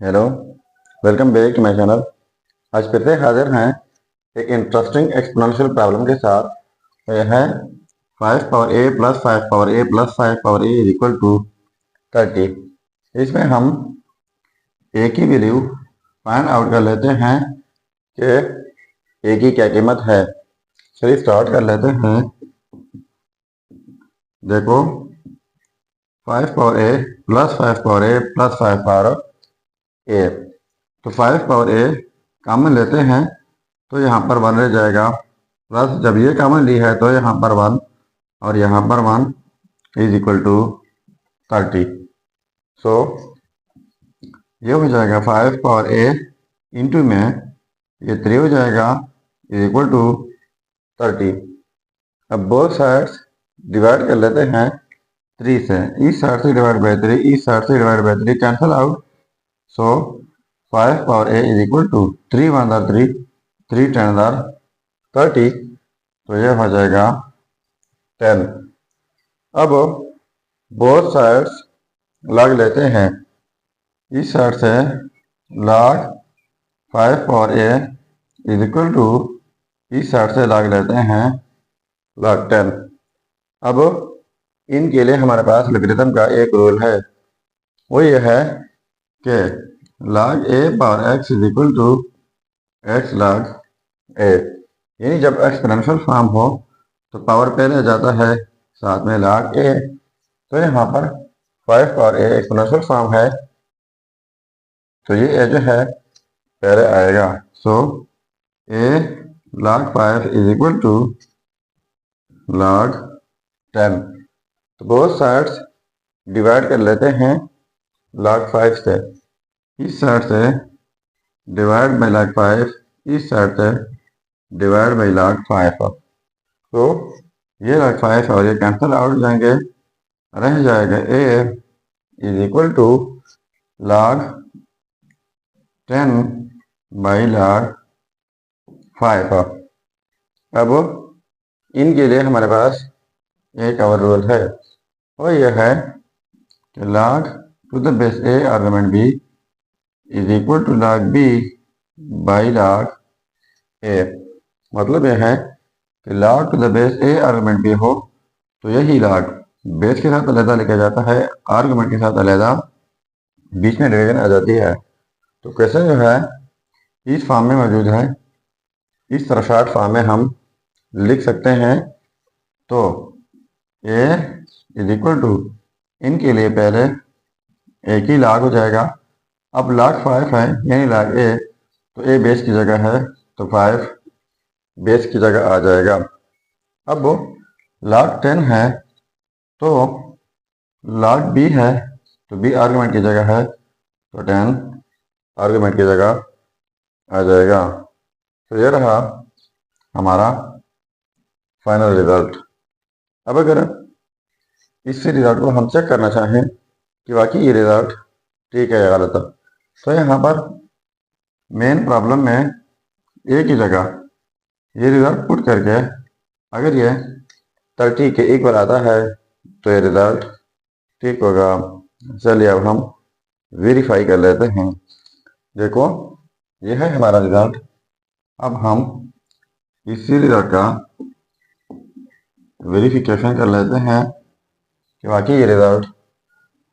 Hello, welcome back to my channel. आज फिर से हाजिर हैं एक इंटरेस्टिंग एक्सपोनेंशियल प्रॉब्लम के साथ। तो यह है 5 power a plus 5 power a plus 5 power a is equal to 30। इसमें हम ए की वैल्यू फाइंड आउट कर लेते हैं कि ए की क्या कीमत है। चलिए स्टार्ट कर लेते हैं। देखो 5 power a plus 5 power a plus 5 power ए, तो 5 पावर ए कॉमन लेते हैं तो यहाँ पर 1 रह जाएगा, प्लस जब ये कॉमन ली है तो यहाँ पर 1 और यहाँ पर 1 इज इक्वल टू 30। सो ये हो जाएगा 5 पावर ए इंटू में ये 3 हो जाएगा इज इक्वल टू 30। अब बोथ साइड्स डिवाइड कर लेते हैं 3 से। इस साइड से डिवाइड बाई 3, इस साइड से divide by 3 cancel out. So 5 power a is equal to 3 1 3, 3 10 30, तो ये हो जाएगा 10। अब बोथ साइड्स लॉग लेते हैं। इस साइड से log 5 power a is equal to इस साइड से लॉग लेते हैं लॉग 10। अब इनके लिए हमारे पास लॉगरिथम का एक रूल है, वो ये है कि log a power x is equal to x log a। यानी जब एक्सपोनेंशियल फॉर्म हो तो पावर पहले जाता है साथ में log a। तो यहाँ पर 5 पावर a एक्सपोनेंशियल फॉर्म है तो ये a जो है पहले आएगा। So a log 5 is equal to log 10। तो बोथ साइड्स डिवाइड कर लेते हैं log 5 से। इस साइड से डिवाइड बाई log 5, इस साइड से डिवाइड बाई log 5। तो ये log 5 और ये कैंसिल आउट हो जाएंगे, रह जाएगा a is equal to log 10 by log 5। अब इनके लिए हमारे पास एक और रूल है, वो यह है कि log to the base a argument b is equal to log b by log a। मतलब यह है कि log to the base a argument b हो तो यही log बेस के साथ अलग लिखा जाता है, आर्गुमेंट के साथ अलग बीच में डिवीजन आ जाती है। तो क्वेश्चन जो है इस फॉर्म में मौजूद है, इस तरह शॉर्ट फॉर्म में हम लिख सकते हैं। तो a इज इक्वल टू इनके लिए पहले एक ही log हो जाएगा। अब log 5 है यानी log a, तो a बेस की जगह है तो 5 बेस की जगह आ जाएगा। अब log 10 है तो log b है तो b आर्गुमेंट की जगह है तो 10 आर्गुमेंट की जगह आ जाएगा। तो ये रहा हमारा फाइनल रिजल्ट। अब अगर इस रिजल्ट को हम चेक करना चाहें कि वाकई ये रिजल्ट ठीक है या गलत है, तो यहाँ पर मेन प्रॉब्लम में एक ही जगह ये रिजल्ट पुट करके अगर ये 30 के इक्वल आता है तो ये रिजल्ट ठीक होगा। चलिए अब हम वेरीफाई कर लेते हैं। देखो ये है हमारा रिजल्ट। अब हम इसी रिजल्ट का वेरिफिकेशन कर लेते हैं कि वाकई ये रिजल्ट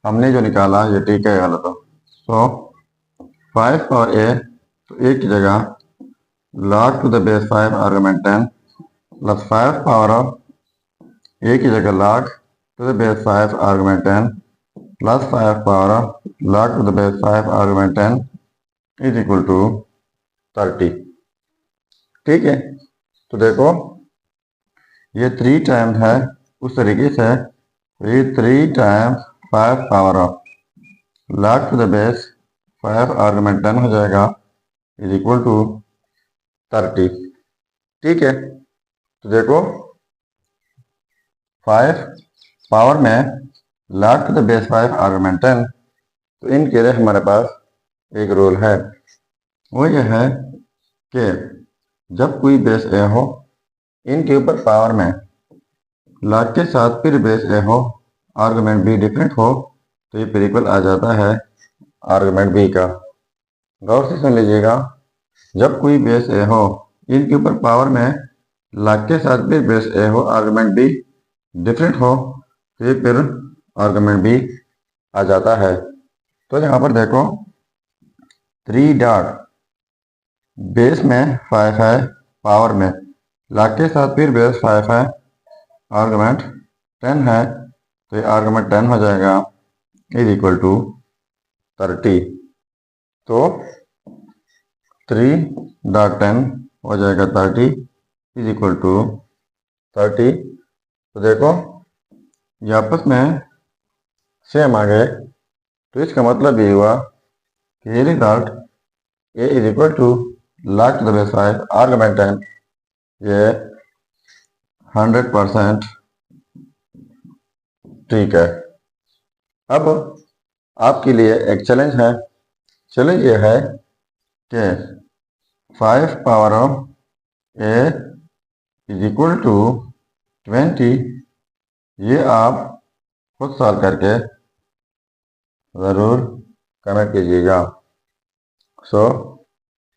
हमने जो निकाला ये ठीक है या गलत है। सो 5 पावर a तो a की जगह log to the base 5 argument 10 plus 5 power a की जगह log to the base 5 argument 10 plus 5 power log to the base 5 argument 10 is equal to 30। ठीक है, तो देखो ये 3 टाइम्स है उस तरीके से, ये 3 times 5 power log to the base 5 argument 10 हो जाएगा इज इक्वल टू 30। ठीक है, तो देखो 5 पावर में log to the base 5 argument 10, तो इनके लिए हमारे पास एक रूल है, वो यह है कि जब कोई बेस ए हो इनके ऊपर पावर में log के साथ फिर बेस ए हो, आर्गुमेंट बी डिफरेंट हो, तो ये फिर इक्वल आ जाता है आर्गुमेंट बी का। गौर से सुन लीजिएगा, जब कोई बेस ए हो, इनके ऊपर पावर में लाख के साथ भी बेस ए हो, आर्गुमेंट बी डिफरेंट हो, तो ये फिर आर्गुमेंट बी आ जाता है। तो यहाँ पर देखो 3 डॉट बेस में 5 है, पावर में लाख के साथ फिर बेस 5 है, आर्गुमेंट 10 है, तो ये आर्गुमेंट 10 हो जाएगा इज इक्वल टू 30। तो 3 डॉट 10 हो जाएगा 30 इज इक्वल टू 30। तो देखो ये आपस में सेम आ गए, तो इसका मतलब ये हुआ कि ये result a is equal to log to the base 5 argument 10 ये 100% ठीक है। अब आपके लिए एक चैलेंज है। चैलेंज ये है कि 5 power of a is equal to 20, ये आप खुद सॉल्व करके ज़रूर कमेंट कीजिएगा।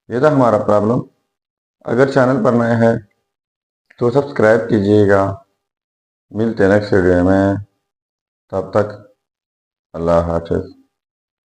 ये था हमारा प्रॉब्लम। अगर चैनल पर नए हैं तो सब्सक्राइब कीजिएगा। मिलते हैं नेक्स्ट वीडियो में, तब तक अल्लाह हाफ़िज़।